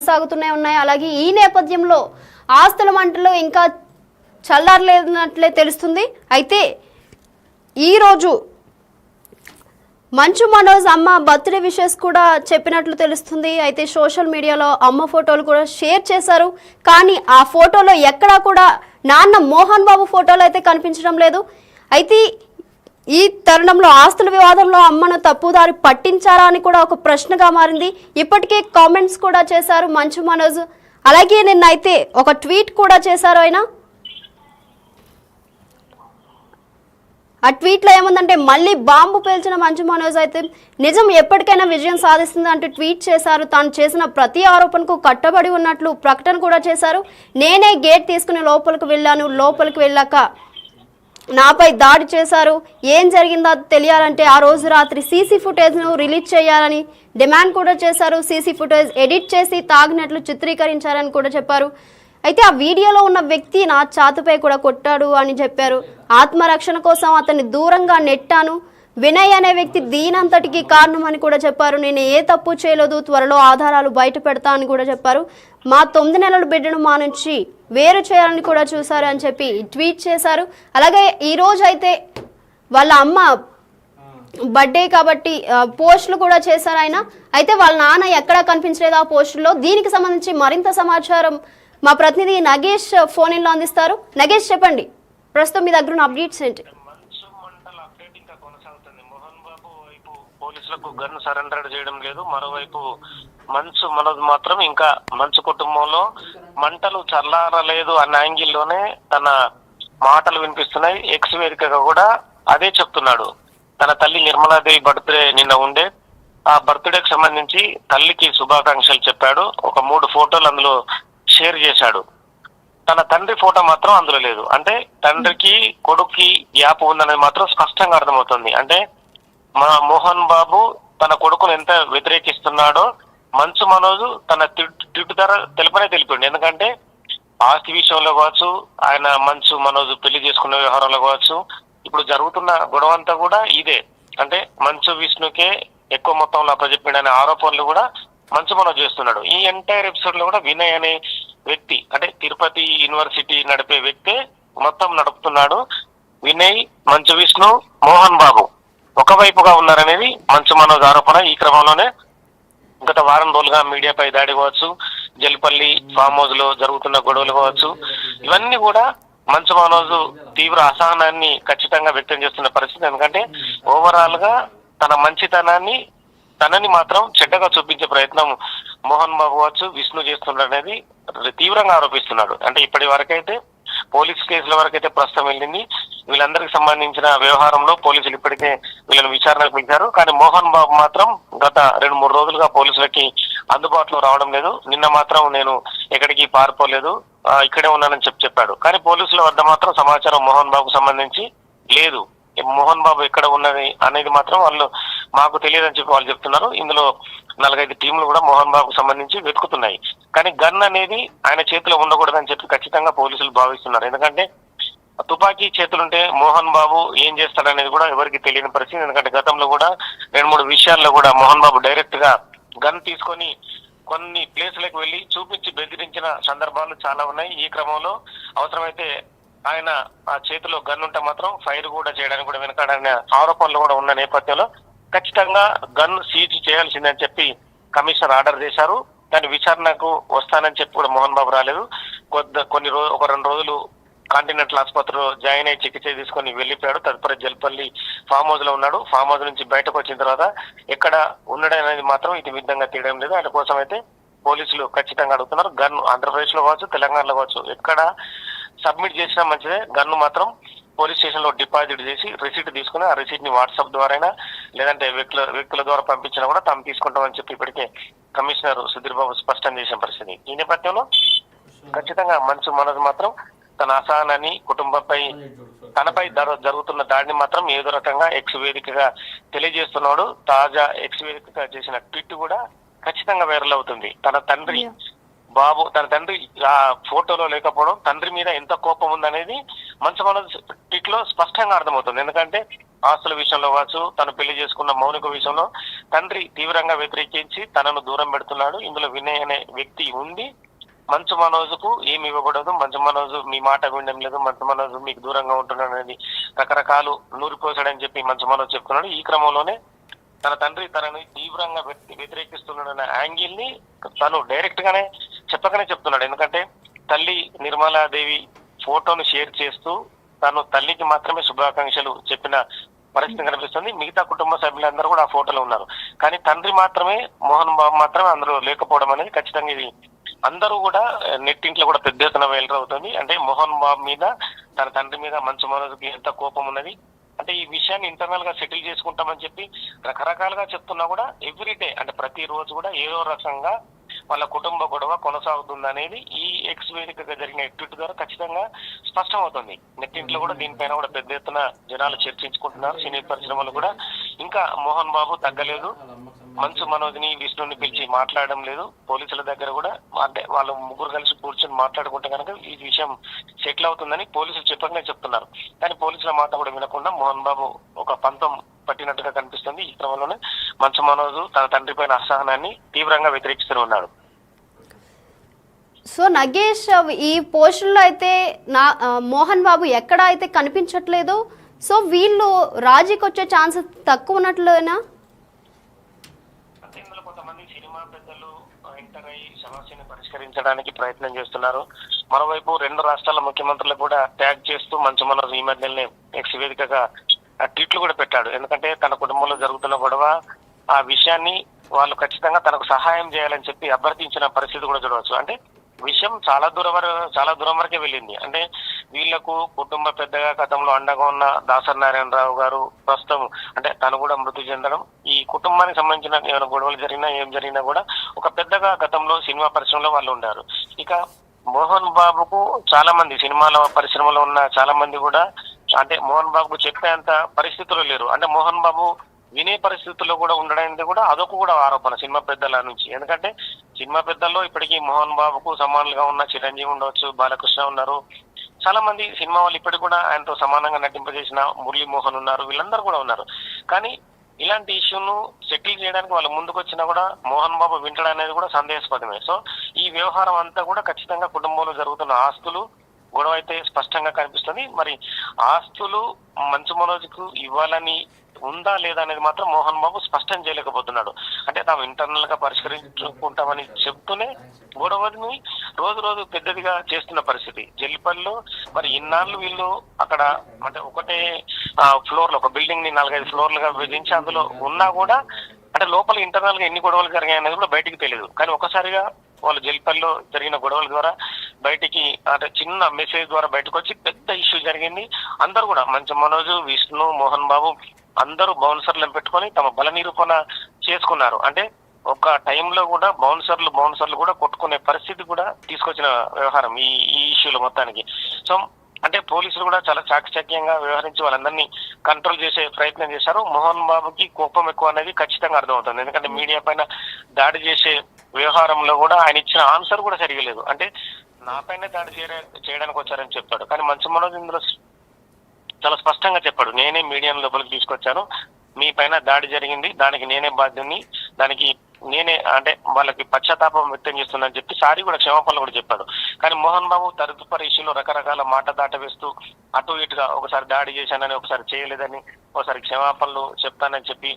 కొనసాగుతూనే ఉన్నాయి. అలాగే ఈ నేపథ్యంలో ఆస్తుల మంటలు ఇంకా చల్లారలేనట్లే తెలుస్తుంది. అయితే ఈరోజు మంచు మనోజ్ అమ్మ బర్త్డే విషెస్ కూడా చెప్పినట్లు తెలుస్తుంది. అయితే సోషల్ మీడియాలో అమ్మ ఫోటోలు కూడా షేర్ చేశారు. కానీ ఆ ఫోటోలో ఎక్కడా కూడా నాన్న మోహన్ బాబు ఫోటోలు అయితే కనిపించడం లేదు. అయితే ఈ తరుణంలో ఆస్తుల వివాదంలో అమ్మను తప్పుదారి పట్టించారా అని కూడా ఒక ప్రశ్నగా మారింది. ఇప్పటికే కామెంట్స్ కూడా చేశారు మంచు మనోజ్. అలాగే నిన్నైతే ఒక ట్వీట్ కూడా చేశారు ఆయన. ఆ ట్వీట్లో ఏముందంటే మళ్ళీ బాంబు పేల్చిన మంచు మనోజ్ అయితే నిజం ఎప్పటికైనా విజయం సాధిస్తుంది అంటూ ట్వీట్ చేశారు. తాను చేసిన ప్రతి ఆరోపణకు కట్టబడి ఉన్నట్లు ప్రకటన కూడా చేశారు. నేనే గేట్ తీసుకుని లోపలికి వెళ్ళాను. లోపలికి వెళ్ళాక నాపై దాడి చేశారు. ఏం జరిగిందో తెలియాలంటే ఆ రోజు రాత్రి సీసీ ఫుటేజ్ను రిలీజ్ చేయాలని డిమాండ్ కూడా చేశారు. సీసీ ఫుటేజ్ ఎడిట్ చేసి తాగినట్లు చిత్రీకరించారని కూడా చెప్పారు. అయితే ఆ వీడియోలో ఉన్న వ్యక్తి నా ఛాతిపై కూడా కొట్టాడు అని చెప్పారు. ఆత్మరక్షణ కోసం అతన్ని దూరంగా నెట్టాను. వినయ్ అనే వ్యక్తి దీనంతటికి కారణం అని కూడా చెప్పారు. నేను ఏ తప్పు చేయలేదు, త్వరలో ఆధారాలు బయట పెడతా అని కూడా చెప్పారు. మా 9 నెలల బిడ్డను మా నుంచి వేరు చేయాలని కూడా చూశారు అని చెప్పి ట్వీట్ చేశారు. అలాగే ఈరోజు అయితే వాళ్ళ అమ్మ బర్త్డే కాబట్టి పోస్టులు కూడా చేశారు ఆయన. అయితే వాళ్ళ నాన్న ఎక్కడా కనిపించలేదు ఆ పోస్టుల్లో. దీనికి సంబంధించి మరింత సమాచారం మా ప్రతినిధి నగేష్ ఫోన్ ఇన్లో అందిస్తారు. నగేష్ చెప్పండి, ప్రస్తుతం మీ దగ్గర ఉన్న అప్డేట్స్ ఏంటి? మోహన్ బాబు వైపు పోలీసులకు గన్ సరెండర్ చేయడం లేదు. మరోవైపు మంచు మనోజ్ మాత్రం ఇంకా మంచు కుటుంబంలో మంటలు చల్లారలేదు అన్న యాంగిల్లోనే తన మాటలు వినిపిస్తున్నాయి. ఎక్స్ వేదికగా కూడా అదే చెప్తున్నాడు. తన తల్లి నిర్మలాదేవి బర్త్డే నిన్న ఉండే, ఆ బర్త్డేకి సంబంధించి తల్లికి శుభాకాంక్షలు చెప్పాడు. ఒక 3 ఫోటోలు అందులో షేర్ చేశాడు. తన తండ్రి ఫోటో మాత్రం అందులో లేదు. అంటే తండ్రికి కొడుక్కి గ్యాప్ ఉందనేది మాత్రం స్పష్టంగా అర్థమవుతుంది. అంటే మా మోహన్ బాబు తన కొడుకును ఎంత వ్యతిరేకిస్తున్నాడో మంచు మనోజ్ తన ట్విట్ ద్వారా తెలిపిండు. ఎందుకంటే ఆస్తి విషయంలో కావచ్చు, ఆయన మంచు మనోజ్ పెళ్లి చేసుకున్న వ్యవహారంలో కావచ్చు, ఇప్పుడు జరుగుతున్న గొడవ అంతా కూడా ఇదే. అంటే మంచు విష్ణుకే ఎక్కువ మొత్తంలో అప్పచెప్పిండనే ఆరోపణలు కూడా మంచు మనోజ్ చేస్తున్నాడు. ఈ ఎంటైర్ ఎపిసోడ్ లో కూడా వినయ్ అనే వ్యక్తి, అంటే తిరుపతి యూనివర్సిటీ నడిపే వ్యక్తే మొత్తం నడుపుతున్నాడు. వినయ్, మంచు విష్ణు, మోహన్ బాబు ఒకవైపుగా ఉన్నారనేది మంచు మనోజ్ ఆరోపణ. ఈ క్రమంలోనే గత వారం రోజులుగా మీడియాపై దాడి కావచ్చు, జల్పల్లి ఫామ్ హౌస్ లో జరుగుతున్న గొడవలు కావచ్చు, ఇవన్నీ కూడా మంచు మనోజ్ తీవ్ర అసహనాన్ని ఖచ్చితంగా వ్యక్తం చేస్తున్న పరిస్థితి. ఎందుకంటే ఓవరాల్ గా తన మంచితనాన్ని, తనని మాత్రం చెడ్డగా చూపించే ప్రయత్నం మోహన్ బాబు కావచ్చు, విష్ణు చేస్తున్నాడు అనేది తీవ్రంగా ఆరోపిస్తున్నాడు. అంటే ఇప్పటి వరకైతే పోలీస్ కేసుల వరకైతే ప్రస్తుతం వెళ్ళింది. వీళ్ళందరికి సంబంధించిన వ్యవహారంలో పోలీసులు ఇప్పటికే వీళ్ళని విచారణకు పిలిచారు. కానీ మోహన్ బాబు మాత్రం గత 2-3 రోజులుగా పోలీసులకి అందుబాటులో రావడం లేదు. నిన్న మాత్రం నేను ఎక్కడికి పారిపోలేదు, ఇక్కడే ఉన్నానని చెప్పాడు. కానీ పోలీసుల వద్ద మాత్రం సమాచారం మోహన్ బాబుకు సంబంధించి లేదు. మోహన్ బాబు ఎక్కడ ఉన్నది అనేది మాత్రం వాళ్ళు మాకు తెలియదని చెప్పి వాళ్ళు చెప్తున్నారు. ఇందులో 4-5 టీంలు కూడా మోహన్ బాబుకు సంబంధించి వెతుకుతున్నాయి. కానీ గన్ అనేది ఆయన చేతిలో ఉండకూడదని చెప్పి ఖచ్చితంగా పోలీసులు భావిస్తున్నారు. ఎందుకంటే తుపాకీ చేతులుంటే మోహన్ బాబు ఏం చేస్తాడనేది కూడా ఎవరికి తెలియని పరిస్థితి. ఎందుకంటే గతంలో కూడా 2-3 విషయాల్లో కూడా మోహన్ బాబు డైరెక్ట్ గా గన్ తీసుకొని కొన్ని ప్లేసులకు వెళ్లి చూపించి బెదిరించిన సందర్భాలు చాలా ఉన్నాయి. ఈ క్రమంలో అవసరమైతే ఆయన ఆ చేతిలో గన్ ఉంటే మాత్రం ఫైర్ కూడా చేయడానికి కూడా వెనకాడనే ఆరోపణలు కూడా ఉన్న నేపథ్యంలో ఖచ్చితంగా గన్ సీజ్ చేయాల్సిందని చెప్పి కమిషనర్ ఆర్డర్ చేశారు. దాని విచారణకు వస్తానని చెప్పి కూడా మోహన్ బాబు రాలేదు. ఒక 2 రోజులు కాంటినెంటల్ ఆసుపత్రిలో జాయిన్ అయ్యి చికిత్స తీసుకొని వెళ్లిపోయాడు. తదుపరి జల్పల్లి ఫామ్ హౌస్ లో ఉన్నాడు. ఫామ్ హౌస్ నుంచి బయటకు వచ్చిన తర్వాత ఎక్కడ ఉండడనేది మాత్రం ఇది విధంగా తీయడం లేదు. ఆయన కోసం అయితే పోలీసులు ఖచ్చితంగా అడుగుతున్నారు. గన్ ఆంధ్రప్రదేశ్ లో కావచ్చు, తెలంగాణలో కావచ్చు, ఎక్కడ సబ్మిట్ చేసినా మంచిదే. గన్ను మాత్రం పోలీస్ స్టేషన్ లో డిపాజిట్ చేసి రిసీట్ తీసుకుని ఆ రిసీట్ ని వాట్సాప్ ద్వారా లేదంటే వ్యక్తుల ద్వారా పంపించినా కూడా తాము తీసుకుంటామని చెప్పి ఇప్పటికే కమిషనర్ సుధీర్ బాబు స్పష్టం చేసిన పరిస్థితి. ఈ నేపథ్యంలో ఖచ్చితంగా మంచు మనోజ్ మాత్రం తన అసహనాన్ని కుటుంబంపై తనపై జరుగుతున్న దాడిని మాత్రం ఏదో రకంగా ఎక్స్ వేదికగా తెలియజేస్తున్నాడు. తాజా ఎక్స్ వేదికగా చేసిన ట్వీట్ కూడా ఖచ్చితంగా వైరల్ అవుతుంది. తన తండ్రి ఆ ఫోటోలో లేకపోవడం తండ్రి మీద ఎంత కోపం ఉందనేది మంచు మనోజ్ ట్వీట్ లో స్పష్టంగా అర్థమవుతుంది. ఎందుకంటే ఆస్తుల విషయంలో కావచ్చు, తను పెళ్లి చేసుకున్న మౌనిక విషయంలో తండ్రి తీవ్రంగా వ్యతిరేకించి తనను దూరం పెడుతున్నాడు. ఇందులో వినయ్ అనే వ్యక్తి ఉంది. మంచు మనోజ్కు ఏమి ఇవ్వకూడదు, మంచు మనోజ్ మీ మాట వినడం లేదు, మంచు మనోజ్ మీకు దూరంగా ఉంటున్నాడు అనేది రకరకాలు నూరిపోసాడని చెప్పి మంచు మనోజ్ చెప్తున్నాడు. ఈ క్రమంలోనే తన తండ్రి తనని తీవ్రంగా వ్యతిరేకిస్తున్నాడన్న యాంగిల్ ని తను డైరెక్ట్ గానే చెప్పకనే చెప్తున్నాడు. ఎందుకంటే తల్లి నిర్మలాదేవి ఫోటోను షేర్ చేస్తూ తను తల్లికి మాత్రమే శుభాకాంక్షలు చెప్పిన పరిస్థితి కనిపిస్తుంది. మిగతా కుటుంబ సభ్యులందరూ కూడా ఆ ఫోటోలో ఉన్నారు. కానీ తండ్రి మాత్రమే, మోహన్ బాబు మాత్రమే అందులో లేకపోవడం అనేది ఖచ్చితంగా ఇది అందరూ కూడా నెట్టింట్లో కూడా పెద్ద ఎత్తున అవుతుంది. అంటే మోహన్ బాబు మీద, తన తండ్రి మీద మంచు మనోజ్కి ఎంత కోపం ఉన్నది అంటే ఈ విషయాన్ని ఇంటర్నల్ గా సెటిల్ చేసుకుంటామని చెప్పి రకరకాలుగా చెప్తున్నా కూడా ఎవ్రీడే అంటే ప్రతిరోజు కూడా ఏదో రకంగా వాళ్ళ కుటుంబ గొడవ కొనసాగుతుంది ఈ ఎక్స్ వేదికగా జరిగిన ట్వీట్ ద్వారా ఖచ్చితంగా స్పష్టం అవుతుంది. నెట్టింట్లో కూడా దీనిపైన కూడా పెద్ద ఎత్తున జనాలు చర్చించుకుంటున్నారు. సినీ పరిశ్రమలు కూడా ఇంకా మోహన్ బాబు తగ్గలేదు, మంచు మనోజ్ని విష్ణుని పిలిచి మాట్లాడడం లేదు. పోలీసుల దగ్గర కూడా అంటే వాళ్ళు ముగ్గురు కలిసి కూర్చొని మాట్లాడుకుంటే కనుక ఈ విషయం సెటిల్ అవుతుందని పోలీసులు చెప్పకనే చెప్తున్నారు. కానీ పోలీసుల మాట కూడా వినకుండా మోహన్ బాబు ఒక పంతం పట్టినట్టుగా కనిపిస్తుంది. ఈ క్రమంలోనే మంచు మనోజ్ తన తండ్రి పైన అసహనాన్ని తీవ్రంగా వ్యతిరేకిస్తూ ఉన్నాడు. సో నగేష్, ఈ పోస్టుల్లో అయితే మోహన్ బాబు ఎక్కడ అయితే కనిపించట్లేదు, సో వీళ్ళు రాజీకి వచ్చే ఛాన్సెస్ తక్కువ ఉన్నట్లేనా? ఇందులో కొంతమంది సినిమా పెద్దలు ఎంటర్ అయ్యి సమస్యను పరిష్కరించడానికి ప్రయత్నం చేస్తున్నారు. మరోవైపు రెండు రాష్ట్రాల ముఖ్యమంత్రులు కూడా ట్యాగ్ చేస్తూ మంచు మనోజ్ ఈ మధ్యనే ఎక్స్ వేదికగా ట్వీట్లు కూడా పెట్టాడు. ఎందుకంటే తన కుటుంబంలో జరుగుతున్న గొడవ ఆ విషయాన్ని వాళ్ళు ఖచ్చితంగా తనకు సహాయం చేయాలని చెప్పి అభ్యర్థించిన పరిస్థితి కూడా చూడవచ్చు. అంటే విషయం చాలా దూరం వరకే వెళ్ళింది. అంటే వీళ్లకు కుటుంబ పెద్దగా గతంలో అండగా ఉన్న దాసరి నారాయణరావు గారు ప్రస్తుతం అంటే తను కూడా మృతి చెందడం, ఈ కుటుంబానికి సంబంధించిన ఏమైనా గొడవలు జరిగినా ఏం జరిగినా కూడా ఒక పెద్దగా గతంలో సినిమా పరిశ్రమలో వాళ్ళు ఉండారు. ఇక మోహన్ బాబుకు చాలా మంది సినిమాల పరిశ్రమలో ఉన్న చాలా మంది కూడా అంటే మోహన్ బాబుకు చెప్పేంత పరిస్థితులు లేరు. అంటే మోహన్ బాబు వినే పరిస్థితుల్లో కూడా ఉండడానికి కూడా అదొక కూడా ఆరోపణ సినిమా పెద్దల నుంచి. ఎందుకంటే సినిమా పెద్దల్లో ఇప్పటికీ మోహన్ బాబుకు సమానంగా ఉన్న చిరంజీవి ఉండవచ్చు, బాలకృష్ణ ఉన్నారు, చాలా మంది సినిమా వాళ్ళు ఇప్పటికి కూడా ఆయనతో సమానంగా నటింపజేసిన మురళీమోహన్ ఉన్నారు, వీళ్ళందరూ కూడా ఉన్నారు. కానీ ఇలాంటి ఇష్యూను సెటిల్ చేయడానికి వాళ్ళు ముందుకు వచ్చినా కూడా మోహన్ బాబు వింటడం అనేది కూడా సందేహాస్పదమే. సో ఈ వ్యవహారం అంతా కూడా ఖచ్చితంగా కుటుంబంలో జరుగుతున్న ఆస్తులు గొడవ అయితే స్పష్టంగా కనిపిస్తుంది. మరి ఆస్తులు మంచు మనోజ్కు ఇవ్వాలని ఉందా లేదా అనేది మాత్రం మోహన్ బాబు స్పష్టం చేయలేకపోతున్నాడు. అంటే తాము ఇంటర్నల్ గా పరిష్కరించుకుంటామని చెప్తూనే గొడవని రోజు రోజు పెద్దదిగా చేస్తున్న పరిస్థితి జల్లిపల్లిలో. మరి ఇన్నాళ్ళు వీళ్ళు అక్కడ అంటే ఒకటే ఫ్లోర్ లో ఒక బిల్డింగ్ ని 4-5 ఫ్లోర్లుగా విభజించి అందులో ఉన్నా కూడా అంటే లోపల ఇంటర్నల్ గా ఎన్ని గొడవలు జరిగాయి అనేది కూడా బయటికి తెలియదు. కానీ ఒకసారిగా వాళ్ళు జల్లిపల్లిలో జరిగిన గొడవల ద్వారా బయటికి అంటే చిన్న మెసేజ్ ద్వారా బయటకు వచ్చి పెద్ద ఇష్యూ జరిగింది. అందరూ కూడా మంచు మనోజ్, విష్ణు, మోహన్ బాబు అందరూ బౌన్సర్లను పెట్టుకొని తమ బల నిరూపణ చేసుకున్నారు. అంటే ఒక టైంలో కూడా బౌన్సర్లు కూడా కొట్టుకునే పరిస్థితి కూడా తీసుకొచ్చిన వ్యవహారం ఈ ఇష్యూలో మొత్తానికి. సో అంటే పోలీసులు కూడా చాలా చాకచక్యంగా వ్యవహరించి వాళ్ళందరినీ కంట్రోల్ చేసే ప్రయత్నం చేశారు. మోహన్ బాబుకి కోపం ఎక్కువ అనేది ఖచ్చితంగా అర్థమవుతుంది. ఎందుకంటే మీడియా పైన దాడి చేసే వ్యవహారంలో కూడా ఆయన ఇచ్చిన ఆన్సర్ కూడా సరిగా లేదు. అంటే నా పైన దాడి చేయడానికి వచ్చారని చెప్పాడు. కానీ మంచు మనోజ్ ఇందులో చాలా స్పష్టంగా చెప్పాడు, నేనే మీడియాను లోపలికి తీసుకొచ్చాను, మీ పైన దాడి జరిగింది, దానికి నేనే బాధ్యుని, దానికి నేనే అంటే వాళ్ళకి పశ్చాత్తాపం వ్యక్తం చేస్తుందని చెప్పి సారీ కూడా క్షమాపణలు కూడా చెప్పాడు. కానీ మోహన్ బాబు తదుపరి ఇష్యూలో రకరకాల మాట దాట వేస్తూ అటు ఇటుగా ఒకసారి దాడి చేశానని, ఒకసారి చేయలేదని, ఒకసారి క్షమాపణలు చెప్తానని చెప్పి,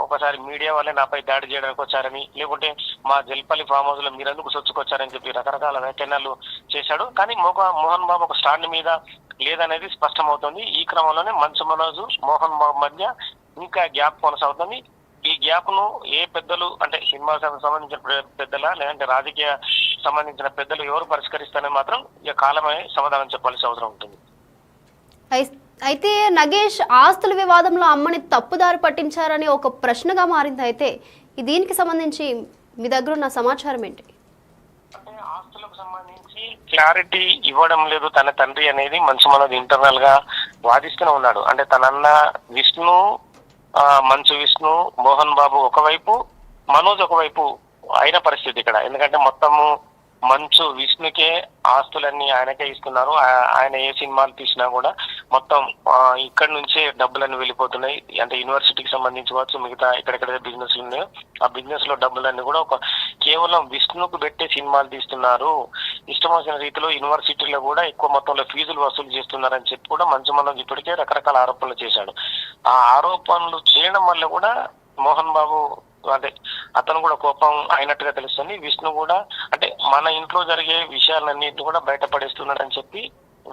ఒకసారి మీడియా వాళ్ళే నాపై దాడి చేయడానికి వచ్చారని, లేకుంటే మా జల్పల్లి ఫామ్ హౌస్ లో మీరెందుకు సొచ్చుకొచ్చారని చెప్పి రకరకాల వ్యాఖ్యానాలు చేశాడు. కానీ మోహన్ బాబు ఒక స్టాండ్ మీద లేదనేది స్పష్టమవుతుంది. ఈ క్రమంలోనే మంచు మనోజ్, మోహన్ బాబు మధ్య ఇంకా గ్యాప్ కొనసాగుతుంది. ఈ గ్యాప్ ను ఏ పెద్దలు అంటే సినిమా సంబంధించిన పెద్దల లేదంటే రాజకీయ సంబంధించిన పెద్దలు ఎవరు పరిష్కరిస్తారని మాత్రం ఇక కాలమే సమాధానం చెప్పాల్సిన అవసరం ఉంటుంది. అయితే నగేష్, ఆస్తుల వివాదంలో అమ్మని తప్పుదారి పట్టించారని ఒక ప్రశ్నగా మారింది. అయితే దీనికి సంబంధించి మీ దగ్గర ఉన్న సమాచారం ఏంటి? అంటే ఆస్తులకు సంబంధించి క్లారిటీ ఇవ్వడం లేదు తన తండ్రి అనేది మంచు మనోజ్ ఇంటర్నల్ గా వాదిస్తూనే ఉన్నాడు. అంటే తనన్న మంచు విష్ణు, మోహన్ బాబు ఒకవైపు, మనోజ్ ఒకవైపు అయిన పరిస్థితి ఇక్కడ. ఎందుకంటే మొత్తము మంచు విష్ణుకే ఆస్తులన్నీ ఆయనకే ఇస్తున్నారు. ఆయన ఏ సినిమాలు తీసినా కూడా మొత్తం ఇక్కడ నుంచే డబ్బులన్నీ వెళ్ళిపోతున్నాయి. అంటే యూనివర్సిటీకి సంబంధించి కావచ్చు, మిగతా ఎక్కడెక్కడ బిజినెస్లు ఉన్నాయో ఆ బిజినెస్ లో డబ్బులన్నీ కూడా కేవలం విష్ణుకు పెట్టే సినిమాలు తీస్తున్నారు, ఇష్టం వచ్చిన రీతిలో యూనివర్సిటీలో కూడా ఎక్కువ మొత్తంలో ఫీజులు వసూలు చేస్తున్నారని చెప్పి కూడా మంచు మనోజ్ ఇప్పటికే రకరకాల ఆరోపణలు చేశాడు. ఆ ఆరోపణలు చేయడం వల్ల కూడా మోహన్ బాబు అంటే అతను కూడా కోపం అయినట్టుగా తెలుస్తుంది. విష్ణు కూడా అంటే మన ఇంట్లో జరిగే విషయాలన్నింటినీ కూడా బయటపడేస్తున్నాడని చెప్పి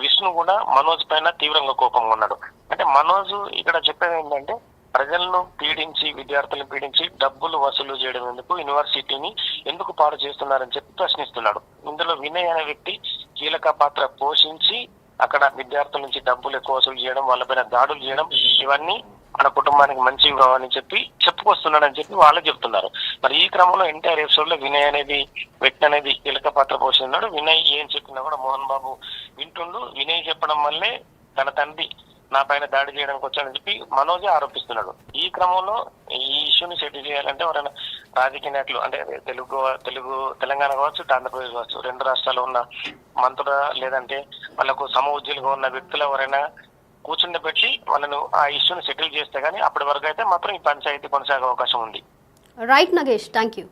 విష్ణు కూడా మనోజ్ పైన తీవ్రంగా కోపంగా ఉన్నాడు. అంటే మనోజ్ ఇక్కడ చెప్పేది ఏంటంటే ప్రజలను పీడించి, విద్యార్థులను పీడించి డబ్బులు వసూలు చేయడం ఎందుకు, యూనివర్సిటీని ఎందుకు పాడు చేస్తున్నారని చెప్పి ప్రశ్నిస్తున్నాడు. ఇందులో వినయ్ అనే వ్యక్తి కీలక పాత్ర పోషించి అక్కడ విద్యార్థుల నుంచి డబ్బులు ఎక్కువ వసూలు చేయడం, వాళ్ళపైన దాడులు చేయడం, ఇవన్నీ మన కుటుంబానికి మంచివి కావని చెప్పి చెప్పుకొస్తున్నాడని చెప్పి వాళ్ళు చెప్తున్నారు. మరి ఈ క్రమంలో ఎంటైర్ ఎపిసోడ్ లో వినయ్ అనేది వ్యక్తి అనేది కీలక పాత్ర పోషిస్తున్నాడు. వినయ్ ఏం చెప్పినా కూడా మోహన్ బాబు వింటుండు. వినయ్ చెప్పడం వల్లే తన తండ్రి నా పైన దాడి చేయడానికి వచ్చాడని చెప్పి మనోజే ఆరోపిస్తున్నాడు. ఈ క్రమంలో ఈ ఇష్యూని సెటిల్ చేయాలంటే ఎవరైనా రాజకీయ నాయకులు అంటే తెలంగాణ కావచ్చు, ఆంధ్రప్రదేశ్ కావచ్చు, రెండు రాష్ట్రాల్లో ఉన్న మంత్రుల లేదంటే వాళ్ళకు సమఉద్యోగులుగా ఉన్న వ్యక్తులు ఎవరైనా కూర్చుండబెట్టి వాళ్ళను ఆ ఇష్యూని సెటిల్ చేస్తే గానీ అప్పటి వరకు అయితే మాత్రం ఈ పంచాయతీ కొనసాగే అవకాశం ఉంది. Right Nagesh, thank you.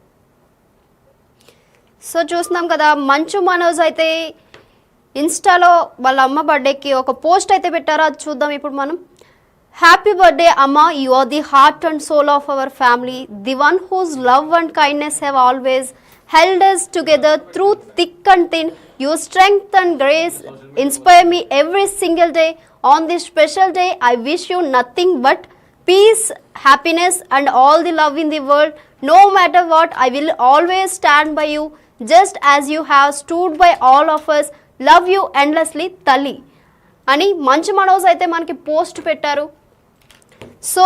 So చూస్తున్నాం కదా, మంచు మనోజ్ అయితే ఇన్స్టాలో వాళ్ళ అమ్మ బర్త్డేకి ఒక పోస్ట్ అయితే పెట్టారో అది చూద్దాం ఇప్పుడు మనం. హ్యాపీ బర్త్డే అమ్మ, you are the heart and soul of our family, the one whose love and kindness have always held us together through thick and thin. Your strength and grace inspire me every single day. On this special day, I wish you nothing but peace, happiness and all the love in the world. No matter what, I will always stand by you, just as you have stood by all of us. Love you endlessly, Tali. అని మంచు మనోజ్ అయితే మనకి post పెట్టారు. So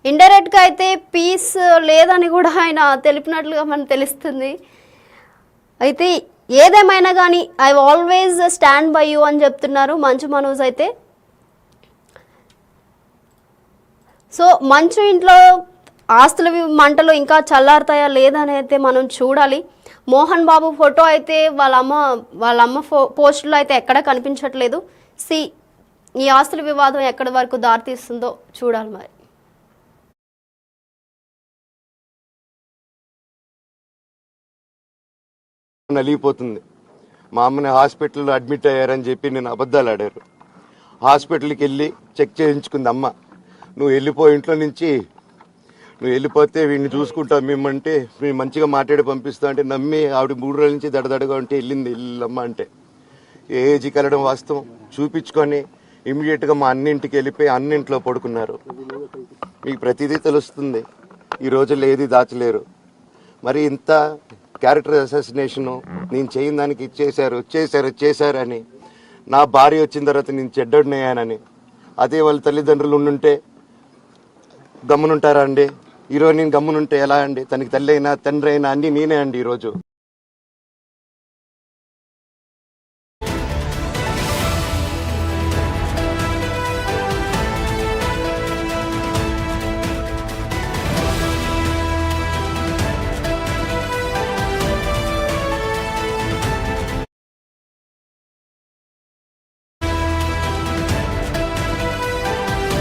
ఇండైరెక్ట్గా అయితే piece లేదని కూడా ఆయన తెలిపినట్లుగా మనకు తెలుస్తుంది. అయితే ఏదేమైనా కానీ I always stand by you అని చెప్తున్నారు మంచు మనోజ్ అయితే. సో మంచు ఇంట్లో ఆస్తుల మంటలు ఇంకా చల్లారుతాయా లేదా అని అయితే మనం చూడాలి. మోహన్ బాబు ఫోటో అయితే వాళ్ళ అమ్మ పోస్టులో అయితే ఎక్కడ కనిపించట్లేదు. ఈ ఆస్తుల వివాదం ఎక్కడి వరకు దారితీస్తుందో చూడాలి మరి. నలిగిపోతుంది. మా అమ్మని హాస్పిటల్లో అడ్మిట్ అయ్యారని చెప్పి నేను అబద్ధాలు ఆడారు. హాస్పిటల్కి వెళ్ళి చెక్ చేయించుకుంది అమ్మ. నువ్వు వెళ్ళిపో ఇంట్లో నుంచి, నువ్వు వెళ్ళిపోతే వీడిని చూసుకుంటావు మేమంటే, మేము మంచిగా మాట్లాడి పంపిస్తా అంటే నమ్మి ఆవిడ 3 రోజుల నుంచి దడదడగా ఉంటే వెళ్ళమ్మ అంటే ఏజీకి వెళ్ళడం వాస్తవం చూపించుకొని ఇమీడియట్గా మా అన్నింటికి వెళ్ళిపోయి అన్నింట్లో పడుకున్నారు. మీకు ప్రతిదీ తెలుస్తుంది. ఈ రోజుల్లో ఏది దాచలేరు. మరి ఇంత క్యారెక్టర్ అసాసినేషను నేను చేయని దానికి చేశారని నా భార్య వచ్చిన తర్వాత నేను చెడ్డడినయ్యానని అదే వాళ్ళ తల్లిదండ్రులు ఉండుంటే గమ్మునుంటారా అండి? ఈరోజు నేను గమ్మునుంటే ఎలా అండి? తనకి తల్లి అయినా తండ్రి అయినా అన్నీ నేనే అండి ఈరోజు.